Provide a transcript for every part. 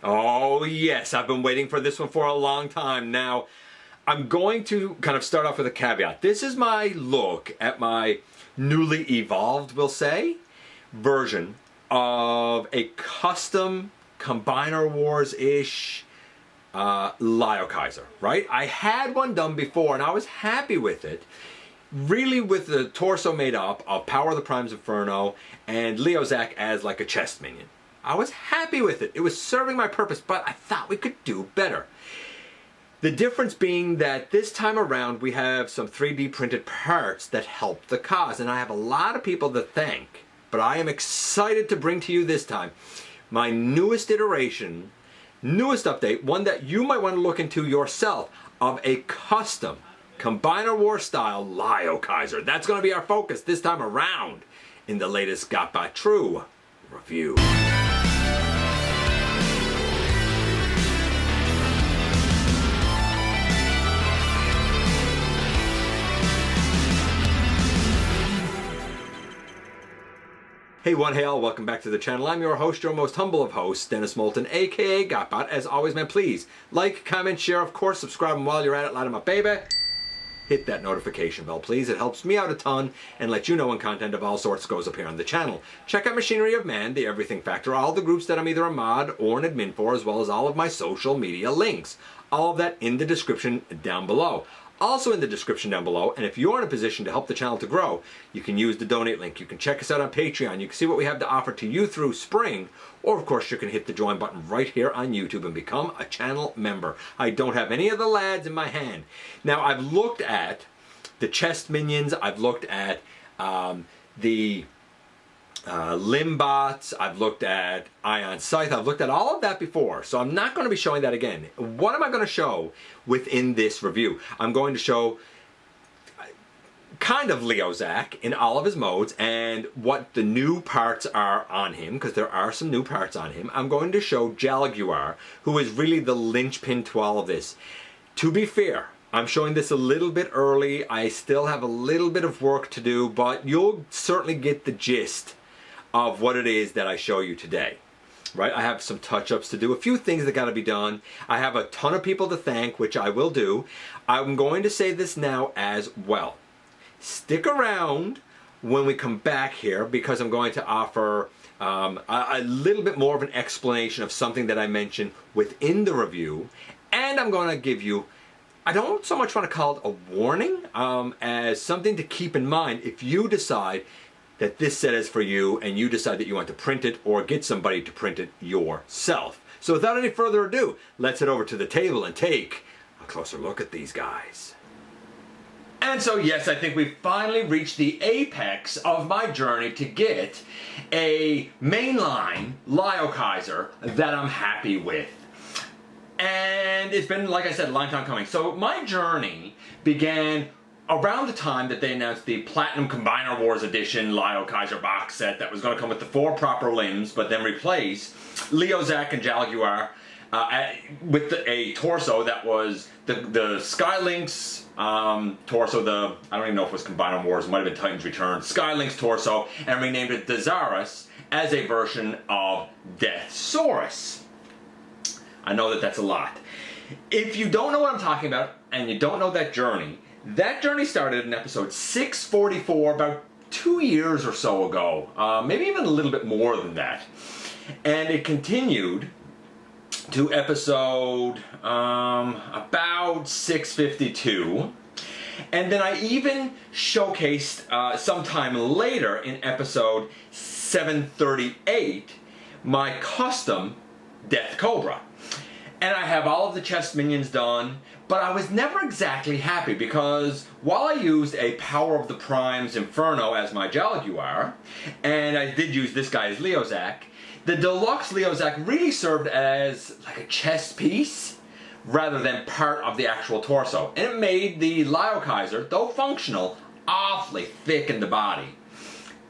Oh yes, I've been waiting for this one for a long time. Now, I'm going to kind of start off with a caveat. This is my look at my newly evolved, we'll say, version of a custom Combiner Wars-ish Liokaiser, right? I had one done before and I was happy with it. Really with the torso made up of Power of the Primes Inferno and Leozack as like a chest minion. I was happy with it. It was serving my purpose, but I thought we could do better. The difference being that this time around we have some 3D printed parts that help the cause, and I have a lot of people to thank, but I am excited to bring to you this time my newest iteration, newest update, one that you might want to look into yourself, of a custom Combiner War style Liokaiser. That's going to be our focus this time around in the latest GotBot True review. Hey one, hey all, welcome back to the channel. I'm your host, your most humble of hosts, Dennis Moulton, aka GotBot. As always, man, please like, comment, share, of course, subscribe, and while you're at it, light 'em up, baby. Hit that notification bell, please. It helps me out a ton and let you know when content of all sorts goes up here on the channel. Check out Machinery of Man, the Everything Factor, all the groups that I'm either a mod or an admin for, as well as all of my social media links. All of that in the description down below. Also in the description down below, and if you're in a position to help the channel to grow, you can use the donate link. You can check us out on Patreon. You can see what we have to offer to you through spring, or of course you can hit the join button right here on YouTube and become a channel member. I don't have any of the lads in my hand. Now, I've looked at the chest minions, I've looked at the Limbots, I've looked at Ion Scythe, I've looked at all of that before, so I'm not going to be showing that again. What am I going to show within this review? I'm going to show kind of Leozack in all of his modes and what the new parts are on him, because there are some new parts on him. I'm going to show Jallguar, who is really the linchpin to all of this. To be fair, I'm showing this a little bit early. I still have a little bit of work to do, but you'll certainly get the gist of what it is that I show you today. Right? I have some touch-ups to do, a few things that got to be done. I have a ton of people to thank, which I will do. I'm going to say this now as well. Stick around when we come back here, because I'm going to offer a little bit more of an explanation of something that I mentioned within the review, and I'm going to give you, I don't so much want to call it a warning, as something to keep in mind if you decide that this set is for you and you decide that you want to print it or get somebody to print it yourself. So without any further ado, let's head over to the table and take a closer look at these guys. And so yes, I think we've finally reached the apex of my journey to get a mainline Liokaiser that I'm happy with. And it's been, like I said, a long time coming. So my journey began around the time that they announced the Platinum Combiner Wars Edition Liokaiser box set that was going to come with the 4 proper limbs, but then replace Leozack and Jalaguar with a torso that was the Skylink's torso, I don't even know if it was Combiner Wars, it might have been Titan's Return, Skylink's torso, and renamed it Desrosiers as a version of Deathsaurus. I know that that's a lot. If you don't know what I'm talking about, and you don't know that journey started in episode 644 about 2 years or so ago, maybe even a little bit more than that. And it continued to episode about 652. And then I even showcased sometime later in episode 738 my custom Death Cobra. And I have all of the chest minions done, but I was never exactly happy because while I used a Power of the Primes Inferno as my Jalaguar, and I did use this guy as Leozack, the deluxe Leozack really served as like a chest piece rather than part of the actual torso. And it made the Liokaiser, though functional, awfully thick in the body.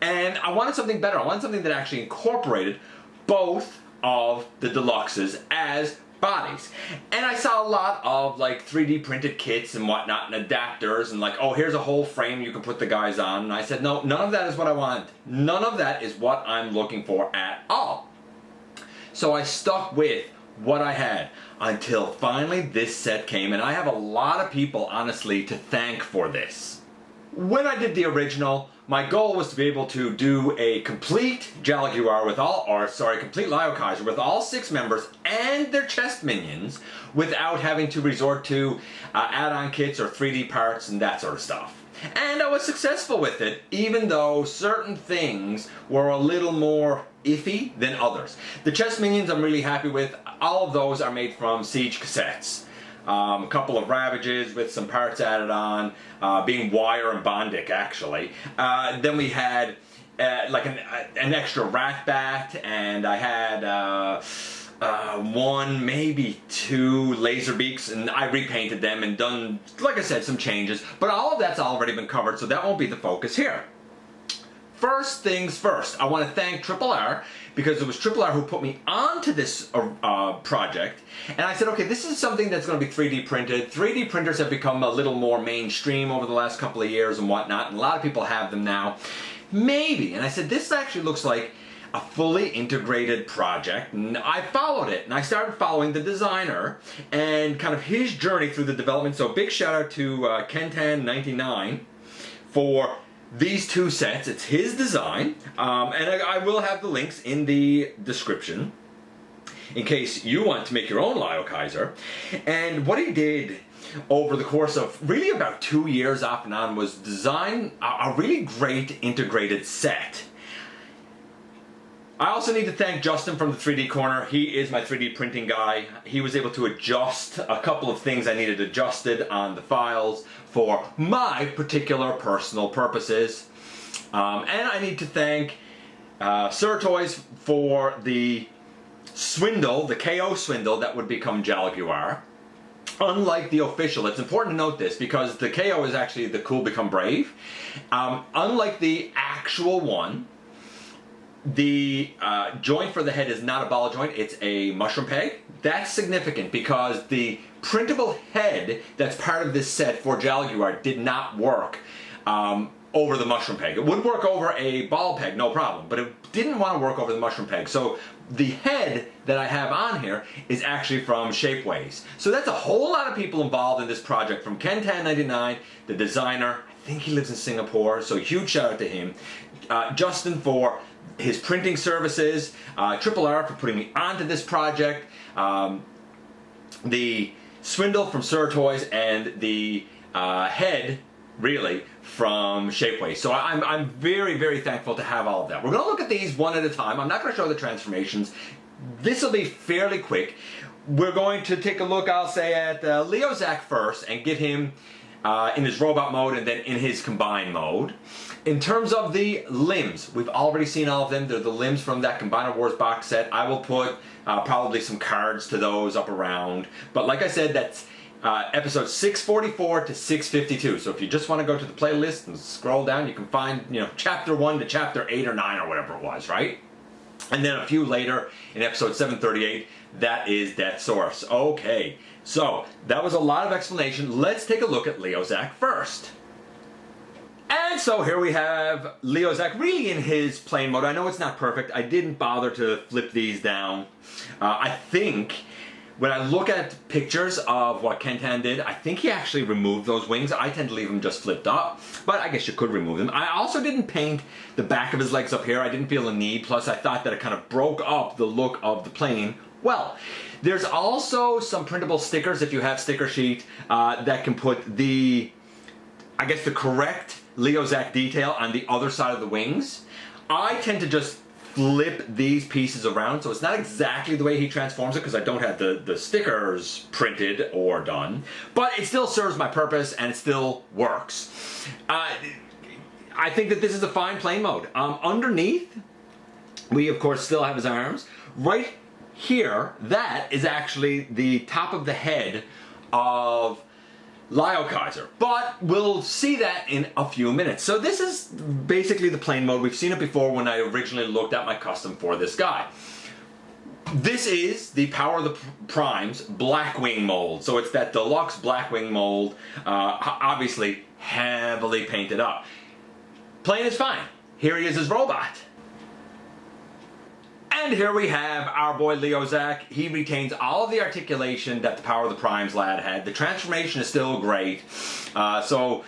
And I wanted something better. I wanted something that actually incorporated both of the deluxes as bodies. And I saw a lot of like 3D printed kits and whatnot and adapters and like, oh, here's a whole frame you can put the guys on. And I said, no, none of that is what I want. None of that is what I'm looking for at all. So I stuck with what I had until finally this set came, and I have a lot of people, honestly, to thank for this. When I did the original, my goal was to be able to do a complete Jalaguar with complete Liokaiser with all 6 members and their chest minions without having to resort to add-on kits or 3D parts and that sort of stuff. And I was successful with it, even though certain things were a little more iffy than others. The chest minions I'm really happy with. All of those are made from Siege cassettes. A couple of Ravages with some parts added on, being Wire and Bondic actually. Then we had like an extra Rat Bat, and I had 1, maybe 2 laser beaks, and I repainted them and done, like I said, some changes. But all of that's already been covered, so that won't be the focus here. First things first, I want to thank Triple R, because it was Triple R who put me onto this project, and I said, okay, this is something that's going to be 3D printed. 3D printers have become a little more mainstream over the last couple of years and whatnot, and a lot of people have them now. Maybe, and I said, this actually looks like a fully integrated project, and I followed it, and I started following the designer and kind of his journey through the development. So big shout out to Kentan 99 for these 2 sets. It's his design, and I will have the links in the description in case you want to make your own Liokaiser. And what he did over the course of really about 2 years off and on was design a really great integrated set. I also need to thank Justin from the 3D Corner. He is my 3D printing guy. He was able to adjust a couple of things I needed adjusted on the files for my particular personal purposes. And I need to thank Tortoise for the swindle, the KO swindle that would become Jallguar. Unlike the official, it's important to note this because the KO is actually the Cool Become Brave. Unlike the actual one, the joint for the head is not a ball joint, it's a mushroom peg. That's significant because the printable head that's part of this set for Jalaguar did not work over the mushroom peg. It would work over a ball peg, no problem, but it didn't want to work over the mushroom peg. So the head that I have on here is actually from Shapeways. So that's a whole lot of people involved in this project, from Kentan99, the designer. I think he lives in Singapore, so huge shout out to him. Justin for his printing services, Triple R for putting me onto this project, the swindle from Tortoise, and the head, really, from Shapeways. So I'm very, very thankful to have all of that. We're going to look at these one at a time. I'm not going to show the transformations. This will be fairly quick. We're going to take a look, I'll say, at Leozack first and get him in his robot mode and then in his combined mode. In terms of the limbs, we've already seen all of them. They're the limbs from that Combiner Wars box set. I will put probably some cards to those up around. But like I said, that's episode 644 to 652. So if you just want to go to the playlist and scroll down, you can find, chapter 1 to chapter 8 or 9 or whatever it was, right? And then a few later in episode 738, that is that source. Okay, so that was a lot of explanation. Let's take a look at Leozack first. And so here we have Leozack really in his plain mode. I know it's not perfect. I didn't bother to flip these down. I think when I look at pictures of what Kentan did, I think he actually removed those wings. I tend to leave them just flipped up, but I guess you could remove them. I also didn't paint the back of his legs up here. I didn't feel the need. Plus I thought that it kind of broke up the look of the plane. Well, there's also some printable stickers if you have sticker sheet that can put the, I guess, the correct Leozack detail on the other side of the wings. I tend to just flip these pieces around, so it's not exactly the way he transforms it because I don't have the stickers printed or done, but it still serves my purpose and it still works. I think that this is a fine plane mode. Underneath, we of course still have his arms. Right here, that is actually the top of the head of Liokaiser, but we'll see that in a few minutes. So this is basically the plane mode. We've seen it before when I originally looked at my custom for this guy. This is the Power of the Primes Blackwing mold. So it's that deluxe Blackwing mold, obviously heavily painted up. Plane is fine. Here he is as robot. And here we have our boy Leozack. He retains all of the articulation that the Power of the Primes lad had. The transformation is still great. So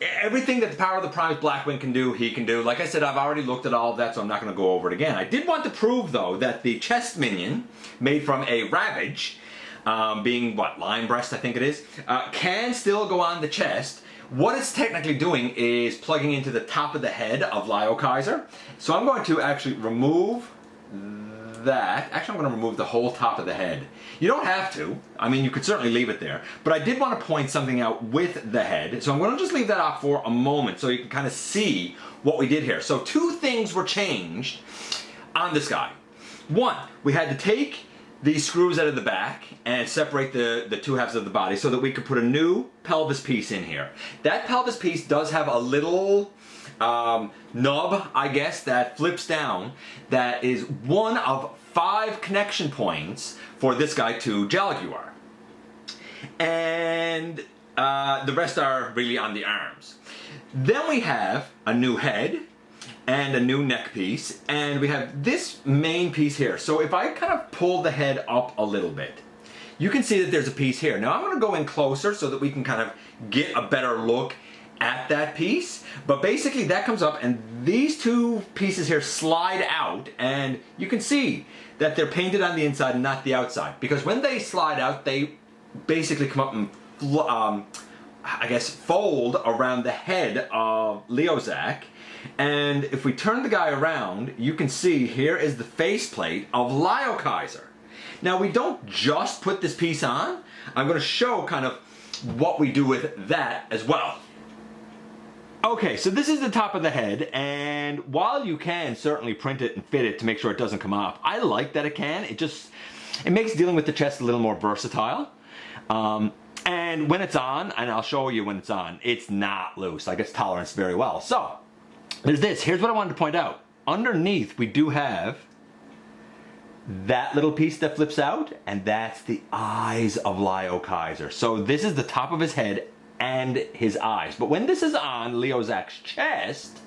everything that the Power of the Primes Blackwing can do, he can do. Like I said, I've already looked at all of that, so I'm not going to go over it again. I did want to prove, though, that the chest minion, made from a Ravage, being, what, Lion Breast, I think it is, can still go on the chest. What it's technically doing is plugging into the top of the head of Liokaiser. So I'm going to actually remove that. Actually, I'm going to remove the whole top of the head. You don't have to. I mean, you could certainly leave it there. But I did want to point something out with the head. So I'm going to just leave that off for a moment so you can kind of see what we did here. So two things were changed on this guy. One, we had to take these screws out of the back and separate the two halves of the body so that we could put a new pelvis piece in here. That pelvis piece does have a little nub, I guess, that flips down, that is one of 5 connection points for this guy to Jalaguar. And the rest are really on the arms. Then we have a new head and a new neck piece, and we have this main piece here. So if I kind of pull the head up a little bit, you can see that there's a piece here. Now I'm going to go in closer so that we can kind of get a better look at that piece. But basically that comes up and these two pieces here slide out, and you can see that they're painted on the inside and not the outside. Because when they slide out, they basically come up and I guess fold around the head of Leozack. And if we turn the guy around, you can see here is the faceplate of Liokaiser. Now we don't just put this piece on. I'm going to show kind of what we do with that as well. Okay, so this is the top of the head, and while you can certainly print it and fit it to make sure it doesn't come off, I like that it can. It makes dealing with the chest a little more versatile. And when it's on, and I'll show you when it's on, it's not loose. I guess tolerance very well. So there's this. Here's what I wanted to point out. Underneath, we do have that little piece that flips out, and that's the eyes of Liokaiser. So this is the top of his head and his eyes. But when this is on Leozack's chest,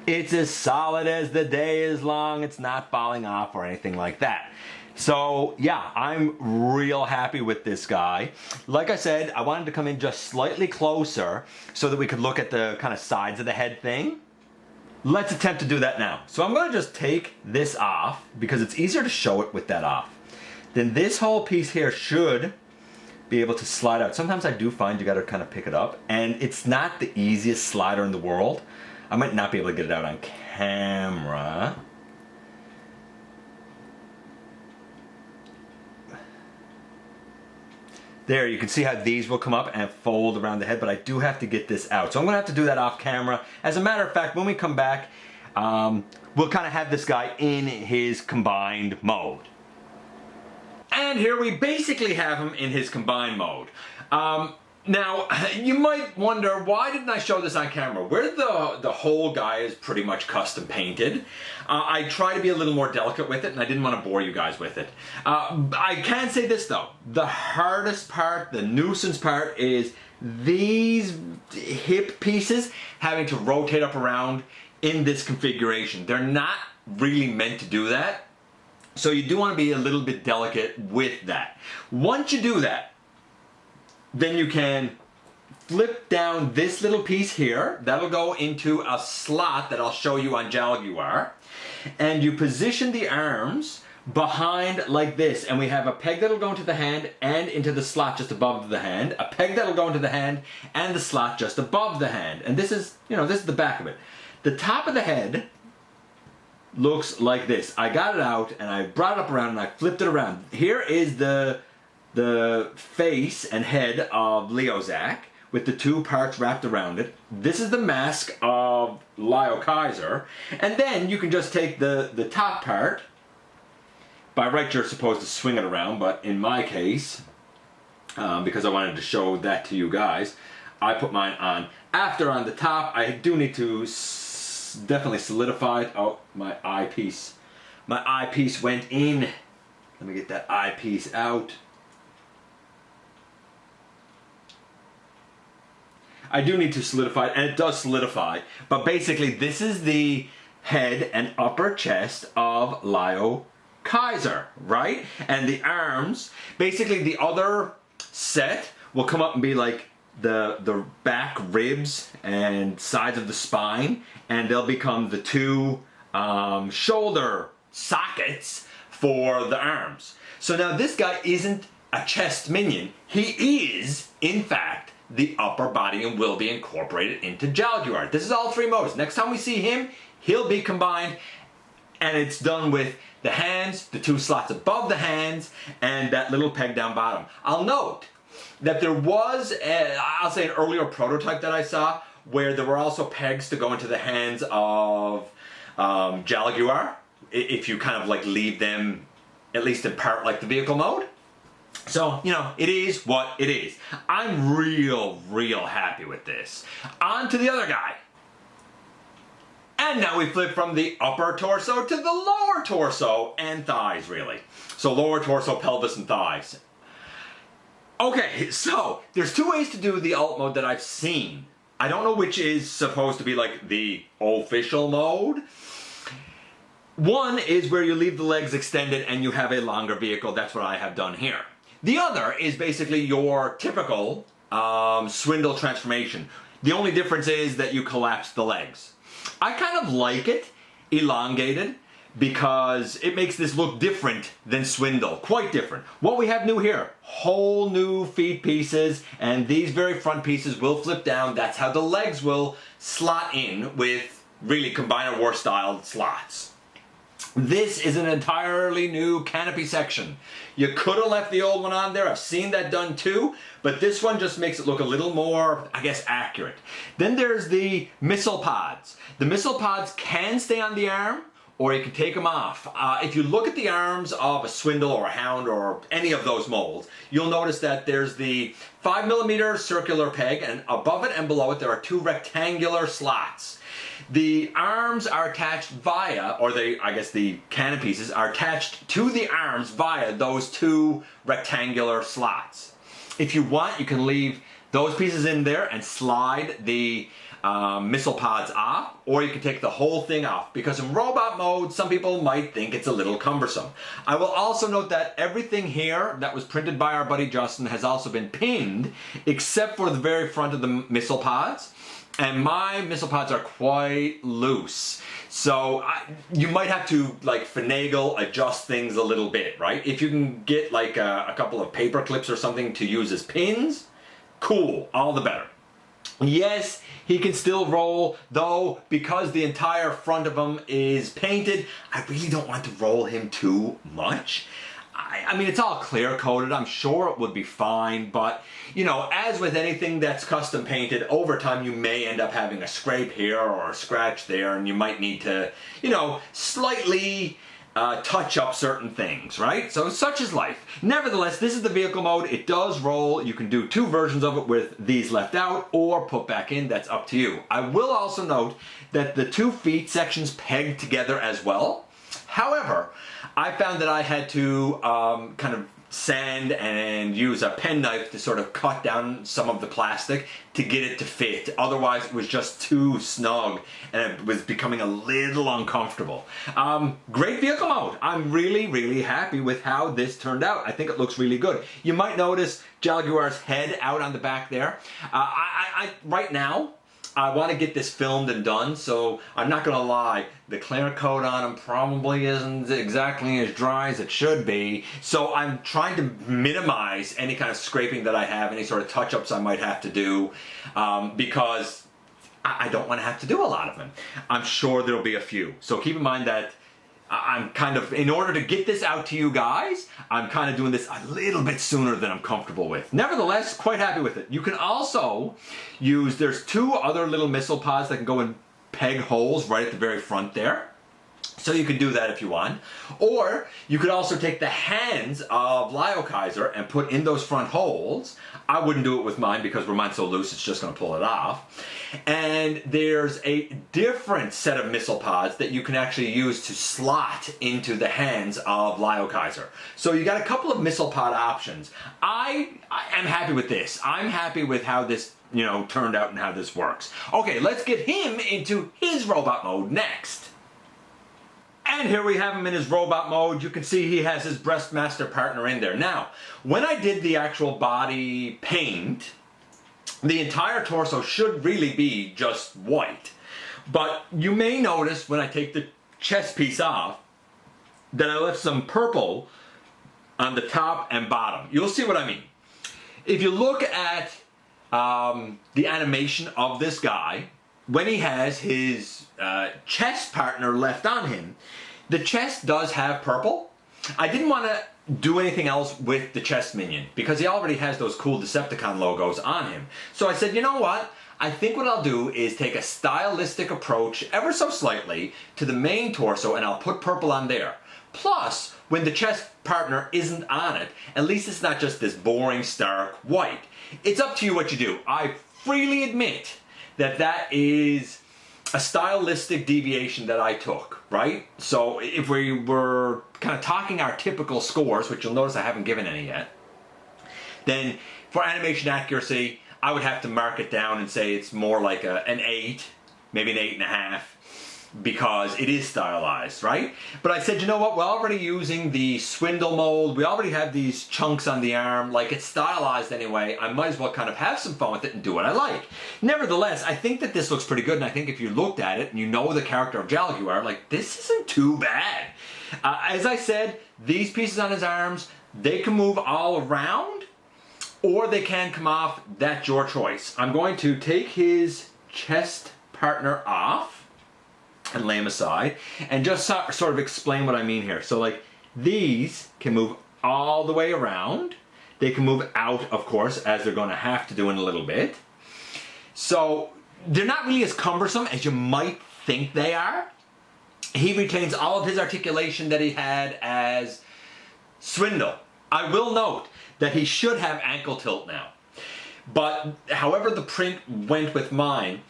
it's as solid as the day is long. It's not falling off or anything like that. So yeah, I'm real happy with this guy. Like I said, I wanted to come in just slightly closer so that we could look at the kind of sides of the head thing. Let's attempt to do that now. So I'm going to just take this off because it's easier to show it with that off. Then this whole piece here should be able to slide out. Sometimes I do find you got to kind of pick it up, and it's not the easiest slider in the world. I might not be able to get it out on camera. There, you can see how these will come up and fold around the head, but I do have to get this out. So I'm going to have to do that off camera. As a matter of fact, when we come back, we'll kind of have this guy in his combined mode. And here we basically have him in his combined mode. Now, you might wonder, why didn't I show this on camera? Where the whole guy is pretty much custom painted. I try to be a little more delicate with it, and I didn't want to bore you guys with it. I can say this though, the hardest part, the nuisance part, is these hip pieces having to rotate up around in this configuration. They're not really meant to do that. So you do want to be a little bit delicate with that. Once you do that, then you can flip down this little piece here. That'll go into a slot that I'll show you on Jallguar. And you position the arms behind like this. And we have a peg that'll go into the hand and into the slot just above the hand. A peg that'll go into the hand and the slot just above the hand. And this is, this is the back of it. The top of the head looks like this. I got it out and I brought it up around and I flipped it around. Here is the face and head of Leozack with the two parts wrapped around it. This is the mask of Liokaiser. And then you can just take the top part. By right, you're supposed to swing it around, but in my case, because I wanted to show that to you guys, I put mine on after on the top. I do need to definitely solidify it. Oh, my eyepiece. My eyepiece went in. Let me get that eyepiece out. I do need to solidify it, and it does solidify. But basically, this is the head and upper chest of Liokaiser, right? And the arms, basically the other set will come up and be like the back ribs and sides of the spine, and they'll become the two shoulder sockets for the arms. So now this guy isn't a chest minion. He is, in fact, the upper body and will be incorporated into Jallguar. This is all three modes. Next time we see him, he'll be combined, and it's done with the hands, the two slots above the hands, and that little peg down bottom. I'll note that there was, I'll say, an earlier prototype that I saw where there were also pegs to go into the hands of Jalaguar, if you kind of like leave them, at least in part, like the vehicle mode. So, you know, it is what it is. I'm real happy with this. On to the other guy. And now we flip from the upper torso to the lower torso and thighs, really. So lower torso, pelvis, and thighs. Okay, so there's two ways to do the alt mode that I've seen. I don't know which is supposed to be like the official mode. One is where you leave the legs extended and you have a longer vehicle. That's what I have done here. The other is basically your typical swindle transformation. The only difference is that you collapse the legs. I kind of like it elongated because it makes this look different than swindle. Quite different. What we have new here, whole new feet pieces, and these very front pieces will flip down. That's how the legs will slot in with really combiner war style slots. This is an entirely new canopy section. You could have left the old one on there. I've seen that done too, but this one just makes it look a little more, I guess, accurate. Then there's the missile pods. The missile pods can stay on the arm, or you can take them off. If you look at the arms of a Swindle or a Hound or any of those molds, you'll notice that there's the 5mm circular peg, and above it and below it there are two rectangular slots. The arms are attached via, or I guess the cannon pieces are attached to the arms via those two rectangular slots. If you want, you can leave those pieces in there and slide the missile pods off, or you can take the whole thing off, because in robot mode some people might think it's a little cumbersome. I will also note that everything here that was printed by our buddy Justin has also been pinned, except for the very front of the missile pods. And my missile pods are quite loose, so you might have to like finagle, adjust things a little bit, right? If you can get like a couple of paper clips or something to use as pins, cool, all the better. Yes, he can still roll, though because the entire front of him is painted, I really don't want to roll him too much. I mean, it's all clear coated. I'm sure it would be fine, but you know, as with anything that's custom painted, over time you may end up having a scrape here or a scratch there, and you might need to, you know, slightly touch up certain things, right? So such is life. Nevertheless, this is the vehicle mode. It does roll. You can do two versions of it with these left out or put back in. That's up to you. I will also note that the 2 feet sections peg together as well. However, I found that I had to kind of sand and use a penknife to sort of cut down some of the plastic to get it to fit. Otherwise, it was just too snug and it was becoming a little uncomfortable. Great vehicle mode. I'm really happy with how this turned out. I think it looks really good. You might notice Jallguar's head out on the back there. Right now, I want to get this filmed and done, so I'm not going to lie, the clear coat on him probably isn't exactly as dry as it should be, so I'm trying to minimize any kind of scraping that I have, any sort of touch-ups I might have to do, because I don't want to have to do a lot of them. I'm sure there'll be a few, so keep in mind that I'm kind of, in order to get this out to you guys, I'm kind of doing this a little bit sooner than I'm comfortable with. Nevertheless, quite happy with it. You can also use, there's 2 other little missile pods that can go in peg holes right at the very front there. So you can do that if you want. Or you could also take the hands of Liokaiser and put in those front holes. I wouldn't do it with mine because mine's so loose it's just going to pull it off. And there's a different set of missile pods that you can actually use to slot into the hands of Liokaiser. So you got a couple of missile pod options. I am happy with this. I'm happy with how this, you know, turned out and how this works. Okay, let's get him into his robot mode next. And here we have him in his robot mode. You can see he has his Breastmaster partner in there. Now, when I did the actual body paint, the entire torso should really be just white. But you may notice when I take the chest piece off that I left some purple on the top and bottom. You'll see what I mean. If you look at the animation of this guy, when he has his chest partner left on him, the chest does have purple. I didn't want to do anything else with the chest minion because he already has those cool Decepticon logos on him. So I said, you know what? I think what I'll do is take a stylistic approach ever so slightly to the main torso and I'll put purple on there. Plus, when the chest partner isn't on it, at least it's not just this boring stark white. It's up to you what you do. I freely admit that that is a stylistic deviation that I took, right? So if we were kind of talking our typical scores, which you'll notice I haven't given any yet, then for animation accuracy, I would have to mark it down and say it's more like an 8, maybe an 8.5, because it is stylized, right? But I said, you know what, we're already using the swindle mold, we already have these chunks on the arm, like it's stylized anyway, I might as well kind of have some fun with it and do what I like. Nevertheless, I think that this looks pretty good, and I think if you looked at it and you know the character of Jalaguar, like, this isn't too bad. As I said, these pieces on his arms, they can move all around, or they can come off. That's your choice. I'm going to take his chest partner off and lay him aside and just sort of explain what I mean here. So like, these can move all the way around. They can move out, of course, as they're going to have to do in a little bit. So they're not really as cumbersome as you might think they are. He retains all of his articulation that he had as Swindle. I will note that he should have ankle tilt now. But however the print went with mine,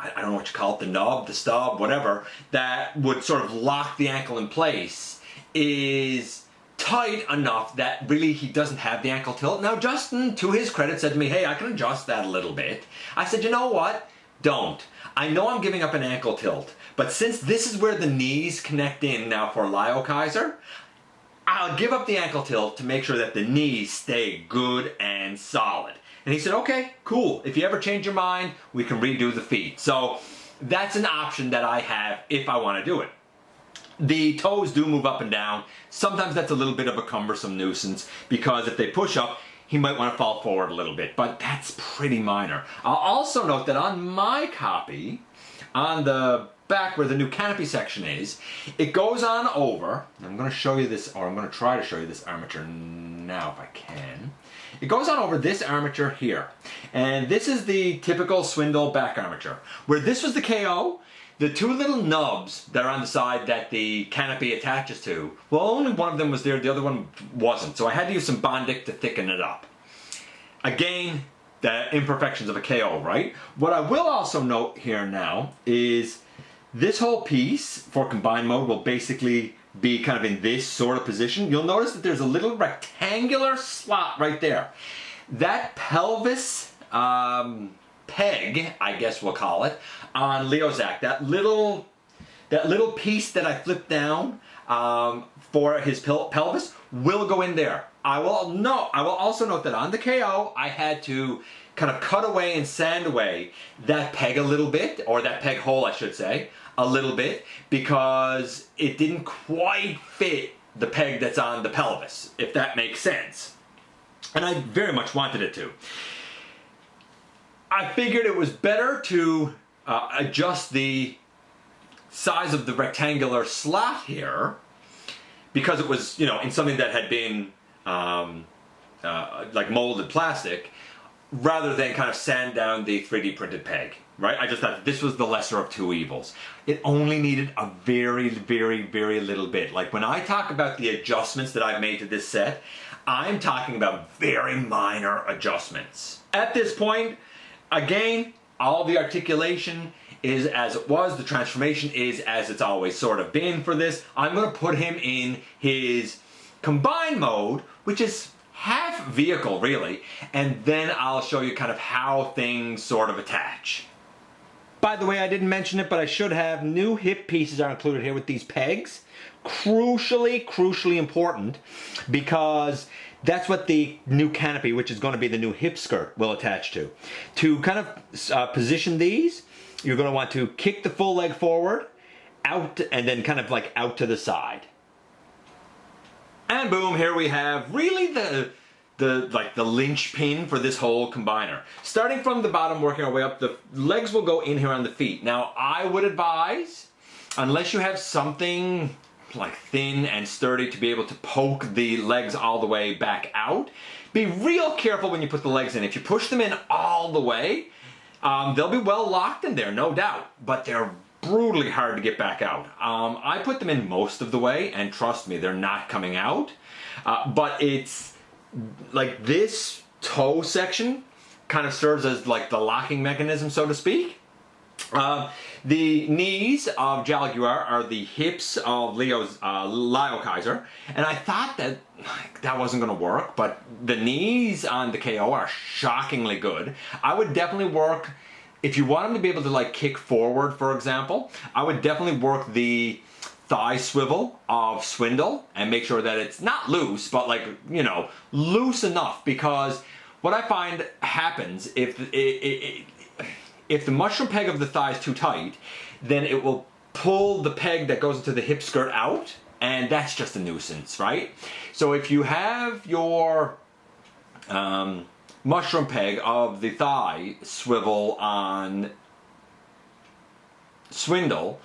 I don't know what you call it, the nub, the stub, whatever, that would sort of lock the ankle in place is tight enough that really he doesn't have the ankle tilt. Now Justin, to his credit, said to me, hey, I can adjust that a little bit. I said, you know what? Don't. I know I'm giving up an ankle tilt, but since this is where the knees connect in now for Liokaiser, I'll give up the ankle tilt to make sure that the knees stay good and solid. And he said, okay, cool. If you ever change your mind, we can redo the feet. So that's an option that I have if I want to do it. The toes do move up and down. Sometimes that's a little bit of a cumbersome nuisance because if they push up, he might want to fall forward a little bit, but that's pretty minor. I'll also note that on my copy, on the back where the new canopy section is, it goes on over, I'm going to show you this, or I'm going to try to show you this armature now if I can. It goes on over this armature here. And this is the typical Swindle back armature. Where this was the KO, the two little nubs that are on the side that the canopy attaches to, well, only one of them was there, the other one wasn't. So I had to use some Bondic to thicken it up. Again, the imperfections of a KO, right? What I will also note here now is this whole piece for combined mode will basically be kind of in this sort of position. You'll notice that there's a little rectangular slot right there. That pelvis peg, I guess we'll call it, on Leozack, that little piece that I flipped down for his pelvis will go in there. I will also note that on the KO, I had to kind of cut away and sand away that peg a little bit, or that peg hole, I should say, a little bit, because it didn't quite fit the peg that's on the pelvis, if that makes sense. And I very much wanted it to. I figured it was better to adjust the size of the rectangular slot here, because it was, you know, in something that had been like molded plastic, rather than kind of sand down the 3D printed peg, right? I just thought this was the lesser of two evils. It only needed a very, very, very little bit. Like when I talk about the adjustments that I've made to this set, I'm talking about very minor adjustments. At this point, again, all the articulation is as it was, the transformation is as it's always sort of been for this. I'm going to put him in his combined mode, which is half vehicle really, and then I'll show you kind of how things sort of attach. By the way, I didn't mention it, but I should have. New hip pieces are included here with these pegs. Crucially important, because that's what the new canopy, which is going to be the new hip skirt, will attach to. To kind of position these, you're going to want to kick the full leg forward, out, and then kind of like out to the side. And boom, here we have really the linchpin for this whole combiner. Starting from the bottom, working our way up, the legs will go in here on the feet. Now, I would advise, unless you have something like thin and sturdy to be able to poke the legs all the way back out, be real careful when you put the legs in. If you push them in all the way, they'll be well locked in there, no doubt, but they're brutally hard to get back out. I put them in most of the way, and trust me, they're not coming out. But it's like this toe section kind of serves as like the locking mechanism, so to speak. The knees of Jallguar are the hips of Liokaiser, and I thought that wasn't going to work, but the knees on the KO are shockingly good. I would definitely work, if you want them to be able to like kick forward, for example, I would definitely work the thigh swivel of Swindle and make sure that it's not loose, but like, you know, loose enough, because what I find happens if the mushroom peg of the thigh is too tight, then it will pull the peg that goes into the hip skirt out, and that's just a nuisance, right? So if you have your mushroom peg of the thigh swivel on Swindle,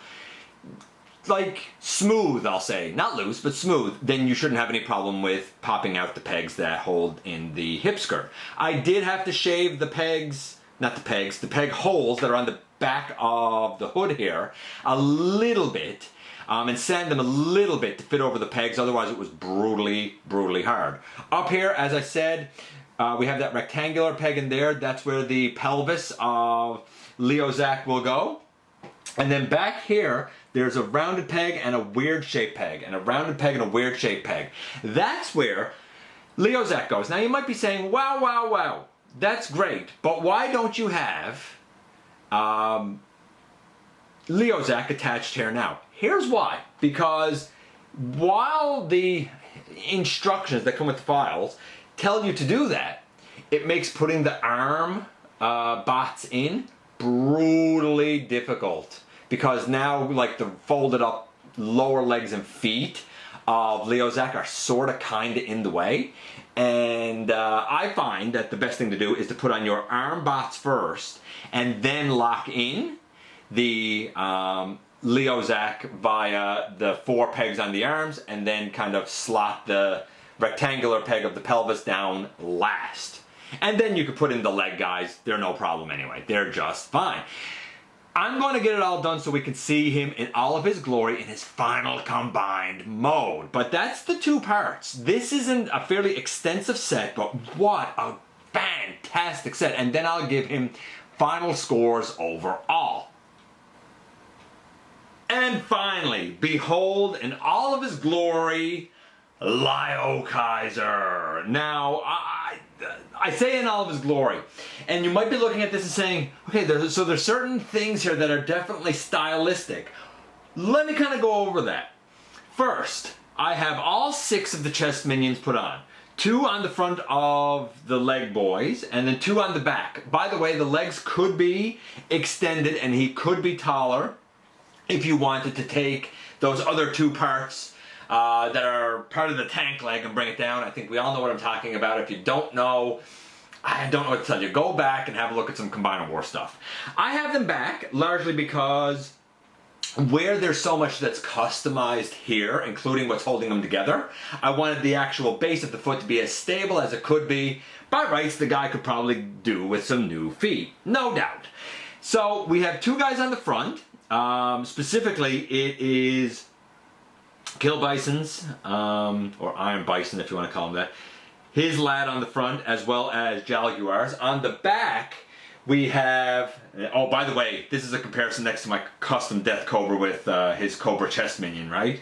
like smooth, I'll say, not loose, but smooth, then you shouldn't have any problem with popping out the pegs that hold in the hip skirt. I did have to shave the pegs, not the pegs, the peg holes that are on the back of the hood here a little bit, and sand them a little bit to fit over the pegs, otherwise it was brutally hard. Up here, as I said, we have that rectangular peg in there. That's where the pelvis of Leozack will go. And then back here, there's a rounded peg and a weird shaped peg, and a rounded peg and a weird shaped peg. That's where Leozack goes. Now you might be saying, wow, that's great, but why don't you have Leozack attached here now? Here's why. Because while the instructions that come with the files tell you to do that, it makes putting the arm bots in brutally difficult. Because now, like, the folded up lower legs and feet of Leozack are sort of kind of in the way. And I find that the best thing to do is to put on your arm bots first and then lock in the Leozack via the 4 pegs on the arms, and then kind of slot the rectangular peg of the pelvis down last. And then you could put in the leg guys. They're no problem anyway. They're just fine. I'm going to get it all done so we can see him in all of his glory in his final combined mode. But that's the 2 parts. This isn't a fairly extensive set, but what a fantastic set. And then I'll give him final scores overall. And finally, behold in all of his glory, Liokaiser. Now, I say in all of his glory, and you might be looking at this and saying, okay, there's certain things here that are definitely stylistic. Let me kind of go over that. First, I have all 6 of the chest minions put on. 2 on the front of the leg boys, and then 2 on the back. By the way, the legs could be extended and he could be taller if you wanted to take those other 2 parts that are part of the tank leg and bring it down. I think we all know what I'm talking about. If you don't know, I don't know what to tell you. Go back and have a look at some Combiner War stuff. I have them back largely because where there's so much that's customized here, including what's holding them together, I wanted the actual base of the foot to be as stable as it could be. By rights, the guy could probably do with some new feet, no doubt. So we have 2 guys on the front. Specifically, it is Kill Bison's, or Iron Bison if you want to call him that, his lad on the front, as well as Jalaguar's. On the back, we have, oh, by the way, this is a comparison next to my custom Death Cobra with his Cobra chest minion, right?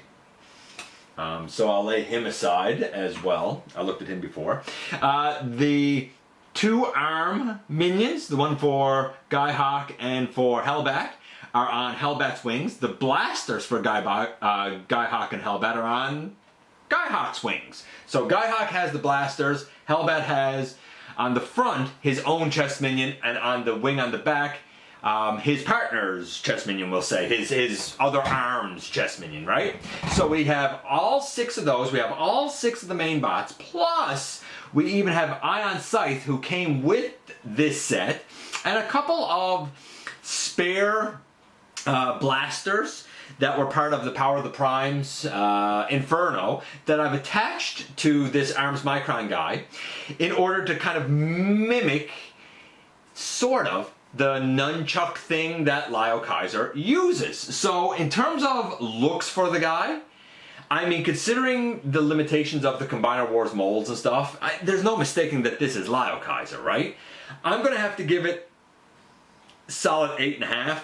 So I'll lay him aside as well. I looked at him before. The 2 arm minions, the one for Guy-Hawk and for Hellbat, are on Hellbat's wings. The blasters for Guy-Hawk and Hellbat are on Guy-Hawk's wings. So Guy-Hawk has the blasters, Hellbat has on the front his own chest minion, and on the wing on the back his partner's chest minion, we'll say, his other arm's chest minion, right? So we have all 6 of those, we have all 6 of the main bots, plus we even have Ion Scythe, who came with this set, and a couple of spare blasters that were part of the Power of the Primes Inferno that I've attached to this Arms Micron guy in order to kind of mimic, sort of, the nunchuck thing that Liokaiser uses. So in terms of looks for the guy, I mean, considering the limitations of the Combiner Wars molds and stuff, there's no mistaking that this is Liokaiser, right? I'm going to have to give it solid 8.5.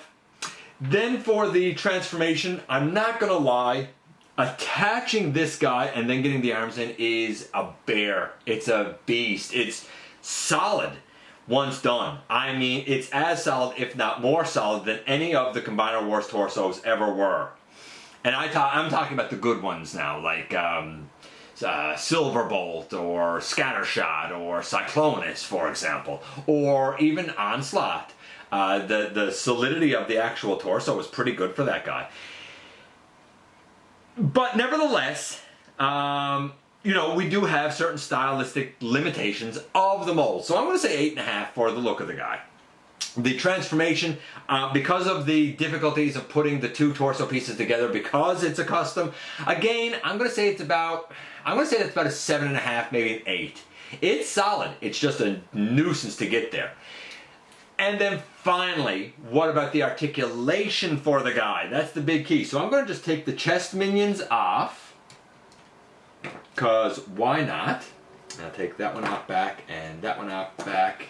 Then for the transformation, I'm not going to lie, attaching this guy and then getting the arms in is a bear. It's a beast. It's solid once done. I mean, it's as solid, if not more solid, than any of the Combiner Wars torsos ever were. And I'm talking about the good ones now, like Silverbolt or Scattershot or Cyclonus, for example, or even Onslaught. The solidity of the actual torso was pretty good for that guy. But nevertheless, you know, we do have certain stylistic limitations of the mold. So I'm going to say 8.5 for the look of the guy. The transformation, because of the difficulties of putting the 2 torso pieces together, because it's a custom, again, I'm going to say it's about, I'm going to say that's about a 7.5, maybe an 8. It's solid. It's just a nuisance to get there. And then finally, what about the articulation for the guy? That's the big key. So I'm going to just take the chest minions off, because why not? I'll take that one off back and that one off back,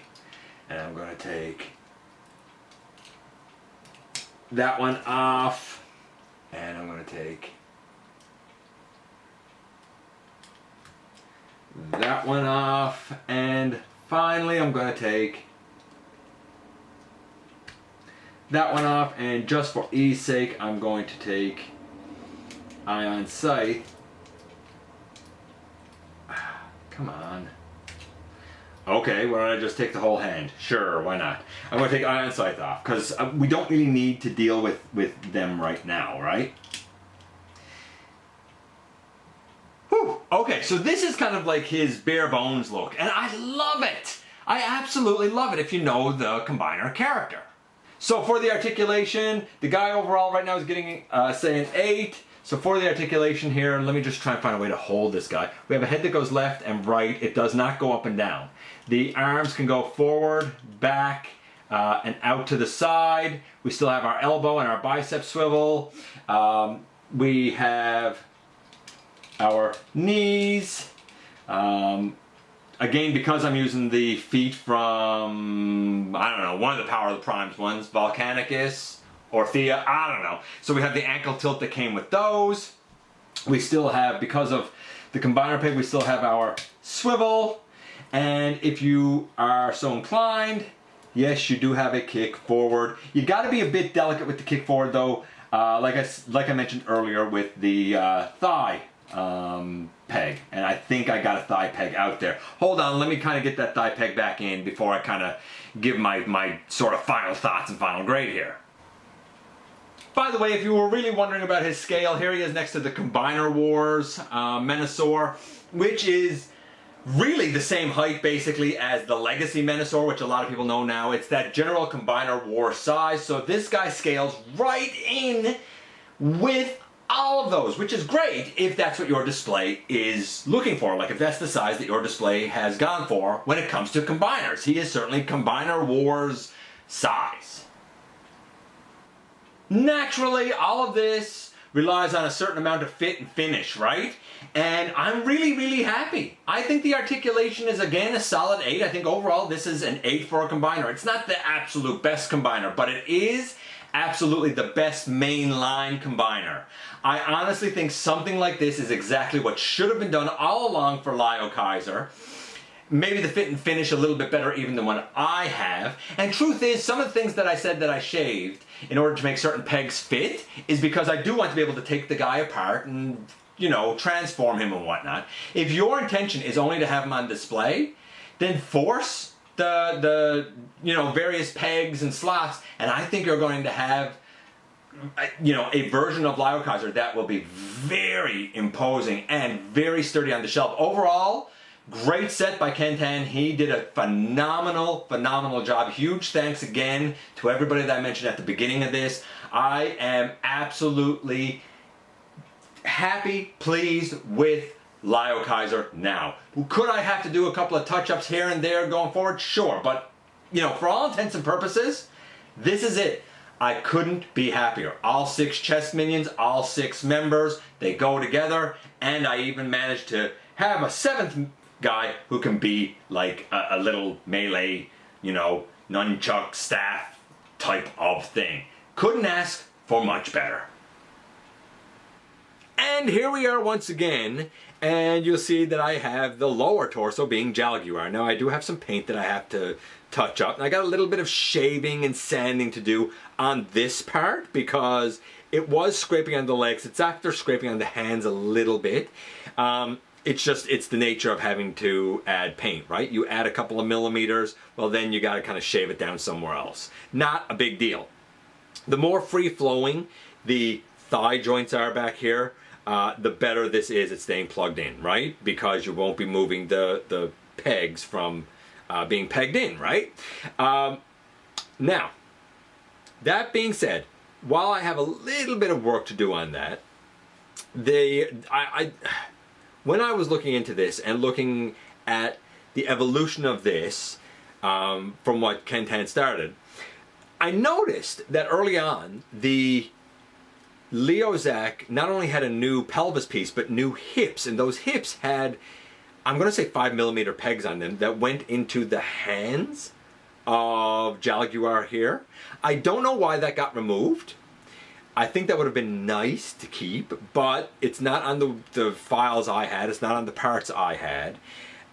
and I'm going to take that one off, and I'm going to take that one off, and finally I'm going to take that one off, and just for ease sake I'm going to take Ion Scythe. Come on. Okay, why don't I just take the whole hand? Sure, why not? I'm going to take Ion Scythe off, because we don't really need to deal with them right now, right? Whew. Okay, so this is kind of like his bare bones look, and I love it! I absolutely love it if you know the Combiner character. So for the articulation, the guy overall right now is getting, say, an 8. So for the articulation here, let me just try and find a way to hold this guy. We have a head that goes left and right. It does not go up and down. The arms can go forward, back, and out to the side. We still have our elbow and our bicep swivel. We have our knees. Again, because I'm using the feet from, I don't know, one of the Power of the Primes ones, Volcanicus, or Thea, I don't know. So we have the ankle tilt that came with those. We still have, because of the Combiner peg, we still have our swivel. And if you are so inclined, yes, you do have a kick forward. You got to be a bit delicate with the kick forward, though. Like I mentioned earlier with the thigh peg, and I think I got a thigh peg out there. Hold on, let me kind of get that thigh peg back in before I kind of give my sort of final thoughts and final grade here. By the way, if you were really wondering about his scale, here he is next to the Combiner Wars Menasor, which is really the same height basically as the Legacy Menasor, which a lot of people know now. It's that general Combiner War size, so this guy scales right in with all of those, which is great if that's what your display is looking for, like if that's the size that your display has gone for when it comes to combiners. He is certainly Combiner Wars size. Naturally, all of this relies on a certain amount of fit and finish, right? And I'm really, really happy. I think the articulation is, again, a solid 8. I think overall this is an 8 for a combiner. It's not the absolute best combiner, but it is absolutely the best mainline combiner. I honestly think something like this is exactly what should have been done all along for Liokaiser. maybe the fit and finish a little bit better even than what I have. And truth is, some of the things that I said that I shaved in order to make certain pegs fit is because I do want to be able to take the guy apart and, you know, transform him and whatnot. If your intention is only to have him on display, then force the you know, various pegs and slots, and I think you're going to have, you know, a version of Liokaiser that will be very imposing and very sturdy on the shelf. Overall, great set by Kentan. He did a phenomenal job. Huge thanks again to everybody that I mentioned at the beginning of this. I am absolutely happy, pleased with Liokaiser now. Could I have to do a couple of touch-ups here and there going forward? Sure, but you know, for all intents and purposes, this is it. I couldn't be happier. All 6 chess minions, all 6 members, they go together, and I even managed to have a 7th guy who can be like a little melee, you know, nunchuck staff type of thing. Couldn't ask for much better. And here we are once again, and you'll see that I have the lower torso being Jallguar. Now I do have some paint that I have to touch up, and I got a little bit of shaving and sanding to do on this part because it was scraping on the legs. It's after scraping on the hands a little bit. It's the nature of having to add paint, right? You add a couple of millimeters, well then you got to kind of shave it down somewhere else. Not a big deal. The more free-flowing the thigh joints are back here, the better this is at staying plugged in, right? Because you won't be moving the pegs from being pegged in, right? Now, that being said, while I have a little bit of work to do on that, when I was looking into this and looking at the evolution of this from what Kentan started, I noticed that early on the Leozack not only had a new pelvis piece but new hips, and those hips had, I'm going to say 5mm pegs on them that went into the hands of Jalaguar here. I don't know why that got removed. I think that would have been nice to keep, but it's not on the files I had, it's not on the parts I had,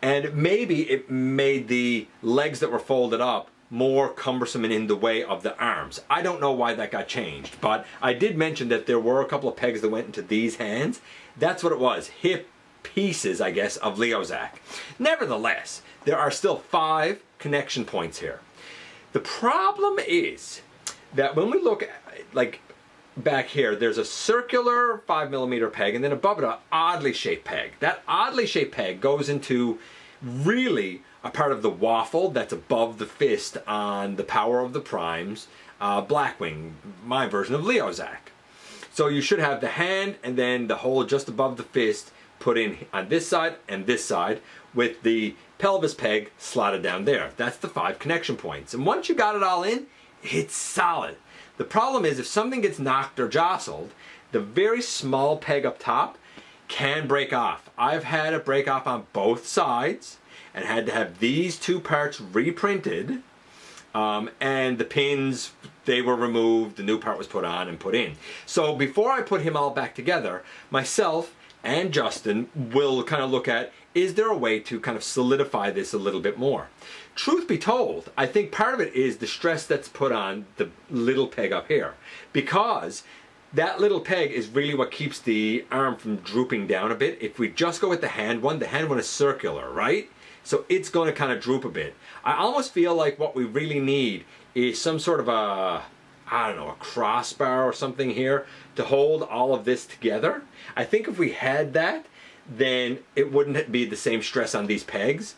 and maybe it made the legs that were folded up more cumbersome and in the way of the arms. I don't know why that got changed, but I did mention that there were a couple of pegs that went into these hands. That's what it was, hip pieces, I guess, of Leozack. Nevertheless, there are still 5 connection points here. The problem is that when we look at, like, back here, there's a circular 5mm peg, and then above it, an oddly shaped peg. That oddly shaped peg goes into really a part of the waffle that's above the fist on the Power of the Primes, Blackwing, my version of Leozack. So you should have the hand and then the hole just above the fist put in on this side and this side with the pelvis peg slotted down there. That's the 5 connection points. And once you got it all in, it's solid. The problem is if something gets knocked or jostled, the very small peg up top can break off. I've had it break off on both sides and had to have these 2 parts reprinted, and the pins, they were removed, the new part was put on and put in. So before I put him all back together, myself and Justin will kind of look at, is there a way to kind of solidify this a little bit more? Truth be told, I think part of it is the stress that's put on the little peg up here, because that little peg is really what keeps the arm from drooping down a bit. If we just go with the hand one is circular, right? So it's going to kind of droop a bit. I almost feel like what we really need is some sort of a, I don't know, a crossbar or something here to hold all of this together. I think if we had that, then it wouldn't be the same stress on these pegs.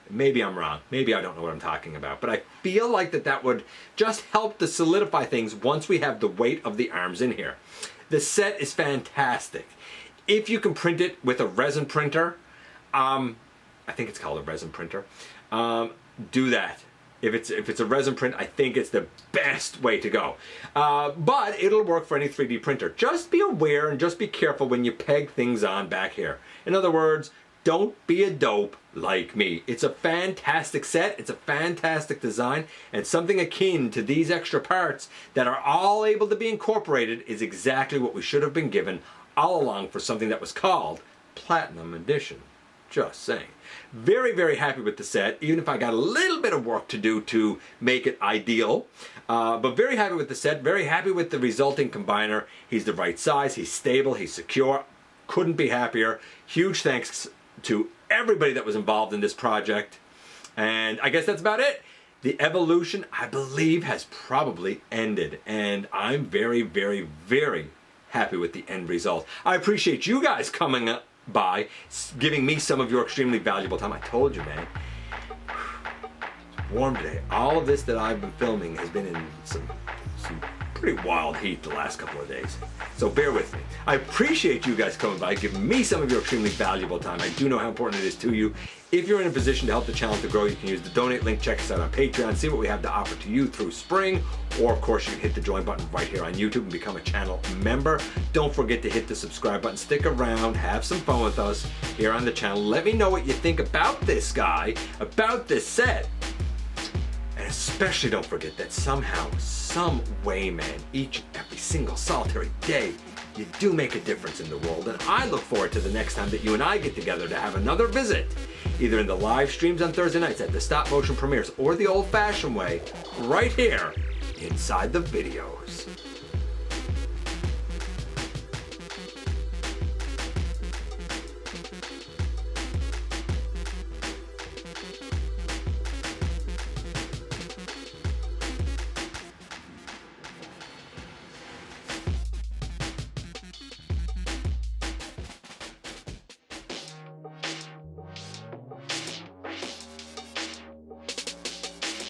Maybe I'm wrong. Maybe I don't know what I'm talking about. But I feel like that would just help to solidify things once we have the weight of the arms in here. The set is fantastic. If you can print it with a resin printer, I think it's called a resin printer, do that. If it's a resin print, I think it's the best way to go. But it'll work for any 3D printer. Just be aware and just be careful when you peg things on back here. In other words, don't be a dope like me. It's a fantastic set, it's a fantastic design, and something akin to these extra parts that are all able to be incorporated is exactly what we should have been given all along for something that was called Platinum Edition. Just saying. Very, very happy with the set, even if I got a little bit of work to do to make it ideal. But very happy with the set, very happy with the resulting combiner. He's the right size, he's stable, he's secure. Couldn't be happier. Huge thanks to everybody that was involved in this project. And I guess that's about it. The evolution, I believe, has probably ended. And I'm very, very, very happy with the end result. I appreciate you guys coming by, giving me some of your extremely valuable time. I told you, man. It's warm today. All of this that I've been filming has been in some pretty wild heat the last couple of days. So bear with me. I appreciate you guys coming by, giving me some of your extremely valuable time. I do know how important it is to you. If you're in a position to help the channel to grow, you can use the donate link, check us out on Patreon, see what we have to offer to you through spring, or of course you can hit the join button right here on YouTube and become a channel member. Don't forget to hit the subscribe button, stick around, have some fun with us here on the channel. Let me know what you think about this guy, about this set. And especially don't forget that somehow, some way, man, each and every single solitary day, you do make a difference in the world. And I look forward to the next time that you and I get together to have another visit, either in the live streams on Thursday nights at the stop motion premieres or the old fashioned way, right here inside the videos.